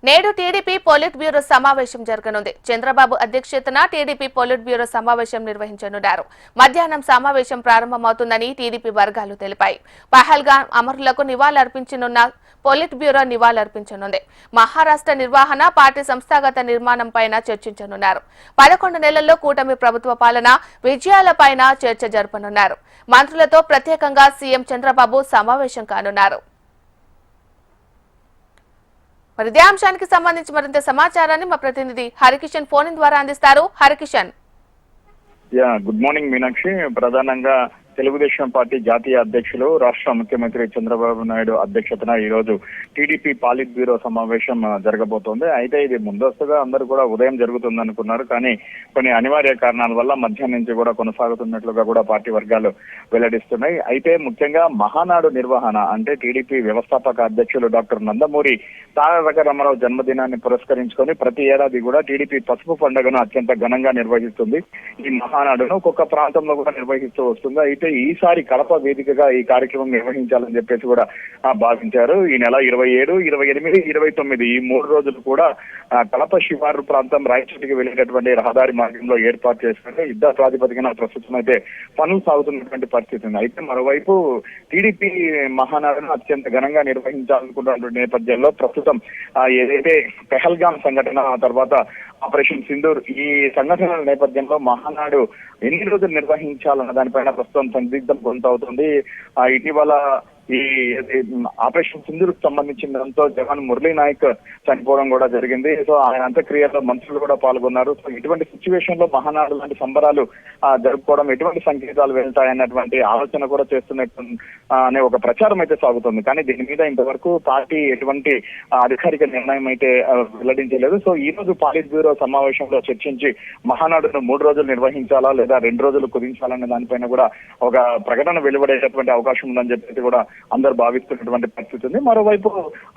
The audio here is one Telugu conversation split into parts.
నేడు టీడీపీ పొలిట్ బ్యూరో సమావేశం జరగనుంది. చంద్రబాబు అధ్యక్షతన టీడీపీ పొలిట్ బ్యూరో సమావేశం నిర్వహించనున్నారు. మధ్యాహ్నం సమావేశం ప్రారంభమవుతుందని టీడీపీ వర్గాలు తెలిపాయి. పహల్గామ్ అమరులకు నివాళులర్పించనున్న పొలిట్ బ్యూరో నివాళులర్పించనుంది. మహారాష్ట్ర నిర్వహణ, పార్టీ సంస్థాగత నిర్మాణంపైన చర్చించనున్నారు. 11 నెలల్లో కూటమి ప్రభుత్వ పాలన విజయాలపైన చర్చ జరపనున్నారు. మంత్రులతో ప్రత్యేకంగా సీఎం చంద్రబాబు సమావేశం కానున్నారు. మరి ఇదే అంశానికి సంబంధించి మరింత సమాచారాన్ని మా ప్రతినిధి హరికిషన్ ఫోన్ ద్వారా అందిస్తారు. హరికిషన్. Good morning Meenakshi. ప్రధానంగా తెలుగుదేశం పార్టీ జాతీయ అధ్యక్షులు రాష్ట్ర ముఖ్యమంత్రి చంద్రబాబు నాయుడు అధ్యక్షతన ఈ రోజు టీడీపీ పాలిట్ బ్యూరో సమావేశం జరగబోతోంది. అయితే ఇది ముందస్తుగా అందరూ కూడా ఉదయం జరుగుతుంది అనుకున్నారు, కానీ కొన్ని అనివార్య కారణాల వల్ల మధ్యాహ్నం నుంచి కూడా కొనసాగుతున్నట్లుగా కూడా పార్టీ వర్గాలు వెల్లడిస్తున్నాయి. అయితే ముఖ్యంగా మహానాడు నిర్వహణ అంటే టీడీపీ వ్యవస్థాపక అధ్యక్షులు డాక్టర్ నందమూరి తారక రామారావు జన్మదినాన్ని పురస్కరించుకొని ప్రతి ఏడాది కూడా టీడీపీ పసుపు పండుగను అత్యంత ఘనంగా నిర్వహిస్తుంది. ఈ మహానాడును ఒక్కొక్క ప్రాంతంలో కూడా నిర్వహిస్తూ వస్తుంది. అయితే ఈసారి కడప వేదికగా ఈ కార్యక్రమం నిర్వహించాలని చెప్పేసి కూడా భావించారు. ఈ నెల 27, 28, 29 ఈ 3 రోజులు కూడా కడప శివారు ప్రాంతం రాయచోటికి వెళ్ళేటటువంటి రహదారి మార్గంలో ఏర్పాటు చేసినట్టు యుద్ధ ప్రాతిపదికన ప్రస్తుతం అయితే పనులు సాగుతున్నటువంటి పరిస్థితి ఉంది. అయితే మరోవైపు టీడీపీ మహానాడును అత్యంత ఘనంగా నిర్వహించాలనుకున్నటువంటి నేపథ్యంలో ప్రస్తుతం ఏదైతే పెహల్గామ్ సంఘటన తర్వాత ఆపరేషన్ సింధూర్ ఈ సంఘటనల నేపథ్యంలో మహానాడు ఎన్ని రోజులు నిర్వహించాలన్న దానిపైన ప్రస్తుతం సందిగ్ధం కొనసాగుతుంది. ఇటీవల ఈ ఆపరేషన్ సింధూర్ సంబంధించిన దాంతో జవాన్ మురళీ నాయక్ చనిపోవడం కూడా జరిగింది. సో ఆయన అంత్యక్రియలో మంత్రులు కూడా పాల్గొన్నారు. సో ఇటువంటి సిచ్యువేషన్ లో మహానాడు లాంటి సంబరాలు జరుపుకోవడం ఎటువంటి సంకేతాలు వెళ్తాయన్నటువంటి ఆలోచన కూడా చేస్తున్నట్టు అనే ఒక ప్రచారం అయితే సాగుతుంది. కానీ దీని మీద ఇంతవరకు పార్టీ ఎటువంటి అధికారిక నిర్ణయం అయితే వెల్లడించలేదు. సో ఈ రోజు పాలిట్ బ్యూరో సమావేశంలో చర్చించి మహానాడును 3 రోజులు నిర్వహించాలా లేదా 2 రోజులు కుదించాలనే దానిపైన కూడా ఒక ప్రకటన వెలువడేటటువంటి అవకాశం ఉందని చెప్పేసి కూడా అందరూ భావిస్తున్నటువంటి పరిస్థితి ఉంది. మరోవైపు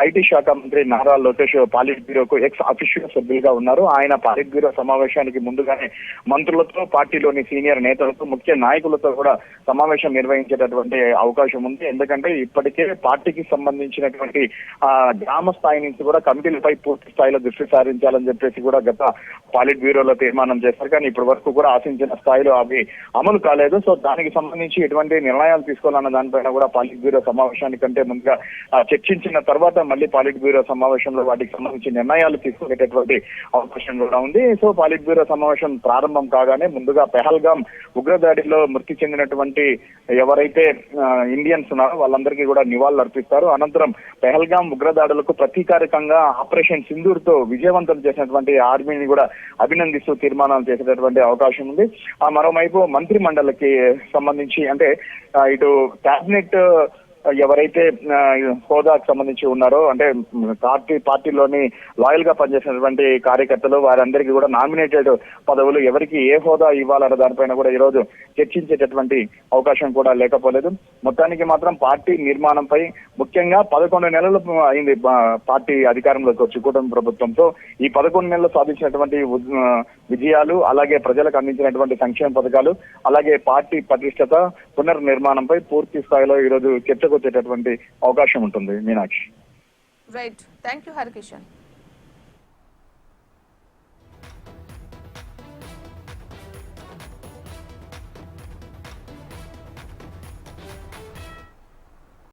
ఐటీ శాఖ మంత్రి నారా లోకేష్ పాలిట్ బ్యూరోకు ఎక్స్ అఫీషియల్ సభ్యులుగా ఉన్నారు. ఆయన పాలిట్ బ్యూరో సమావేశానికి ముందుగానే మంత్రులతో, పార్టీలోని సీనియర్ నేతలతో, ముఖ్య నాయకులతో కూడా సమావేశం నిర్వహించేటటువంటి అవకాశం ఉంది. ఎందుకంటే ఇప్పటికే పార్టీకి సంబంధించినటువంటి గ్రామ స్థాయి నుంచి కూడా కమిటీలపై పూర్తి స్థాయిలో దృష్టి సారించాలని చెప్పేసి కూడా గత పాలిట్ బ్యూరోలో తీర్మానం చేశారు. కానీ ఇప్పటి వరకు కూడా ఆశించిన స్థాయిలో అవి అమలు కాలేదు. సో దానికి సంబంధించి ఎటువంటి నిర్ణయాలు తీసుకోవాలన్న దానిపైన కూడా పాలిట్ బ్యూరో సమావేశానికంటే ముందుగా చర్చించిన తర్వాత మళ్ళీ పాలిట్ బ్యూరో సమావేశంలో వాటికి సంబంధించి నిర్ణయాలు తీసుకునేటటువంటి అవకాశం కూడా ఉంది. సో పాలిట్ బ్యూరో సమావేశం ప్రారంభం కాగానే ముందుగా పెహల్గామ్ ఉగ్రదాడిలో మృతి చెందినటువంటి ఎవరైతే ఇండియన్స్ ఉన్నారో వాళ్ళందరికీ కూడా నివాళులు అర్పిస్తారు. అనంతరం పెహల్గామ్ ఉగ్రదాడులకు ప్రతీకారకంగా ఆపరేషన్ సింధూర్ తో విజయవంతం చేసినటువంటి ఆర్మీని కూడా అభినందిస్తూ తీర్మానాలు చేసేటటువంటి అవకాశం ఉంది. మరోవైపు మంత్రి మండలికి సంబంధించి అంటే ఇటు క్యాబినెట్ ఎవరైతే హోదాకు సంబంధించి ఉన్నారో అంటే పార్టీలోని లాయల్ గా పనిచేసినటువంటి కార్యకర్తలు వారందరికీ కూడా నామినేటెడ్ పదవులు ఎవరికి ఏ హోదా ఇవ్వాలన్న దానిపైన కూడా ఈ రోజు చర్చించేటటువంటి అవకాశం కూడా లేకపోలేదు. మొత్తానికి మాత్రం పార్టీ నిర్మాణంపై ముఖ్యంగా 11 నెలలు అయింది పార్టీ అధికారంలోకి వచ్చి కూటమి ప్రభుత్వంతో. ఈ 11 నెలలు సాధించినటువంటి విజయాలు, అలాగే ప్రజలకు అందించినటువంటి సంక్షేమ పథకాలు, అలాగే పార్టీ పటిష్టత, పునర్నిర్మాణంపై పూర్తి స్థాయిలో ఈ రోజు చర్చకు వచ్చేటటువంటి అవకాశం ఉంటుంది. Meenakshi. Right, thank you Harikishan.